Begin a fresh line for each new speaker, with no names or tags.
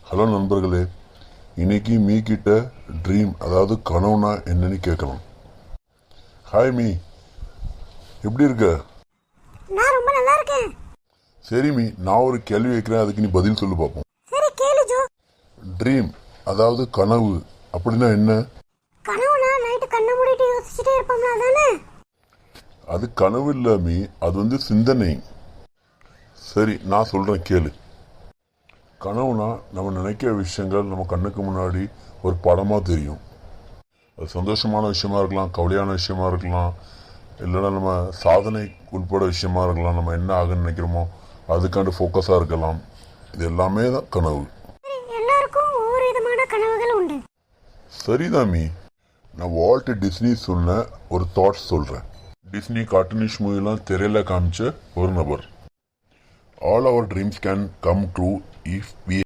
Hello நண்பர்களே, இன்னைக்கு me கிட்ட ட்ரீம் அதாவது கனவுனா என்னன்னு கேட்கலாம். ஹாய் மீ, எப்படி இருக்க?
நான் ரொம்ப நல்லா இருக்கேன்.
சரி மீ, நான் ஒரு கேள்வி வைக்கிறேன், அதுக்கு நீ பதில் சொல்லு பார்ப்போம்.
சரி கேளு ஜோ.
ட்ரீம் அதாவது கனவு அப்படின்னா என்ன?
கனவுனா நைட்டு கண்ணை மூடிட்டு யோசிச்சுட்டே இருப்போம்ல, அதானே?
அது கனவு இல்ல மீ, அது சிந்தனை. சரி, நான் சொல்றேன் கேளு. கனவுனா நம்ம நினைக்கிற விஷயங்கள் நம்ம கண்ணுக்கு முன்னாடி ஒரு படமாக தெரியும். அது சந்தோஷமான விஷயமா இருக்கலாம், கவலையான விஷயமா இருக்கலாம், இல்லைன்னா நம்ம சாதனை உட்பட விஷயமா இருக்கலாம், நம்ம என்ன ஆகுன்னு நினைக்கிறோமோ அதுக்காண்டு ஃபோக்கஸாக இருக்கலாம். இது எல்லாமே தான் கனவு.
எல்லாருக்கும் ஒவ்வொரு விதமான கனவுகள் உண்டு.
சரிதான் மீ, நான் வால்ட் டிஸ்னி சொன்ன ஒரு தாட்ஸ் சொல்கிறேன். டிஸ்னி கார்ட்டூனிஷ் மூவிலாம் திரையில காமிச்ச ஒரு நபர். All our dreams can come true if we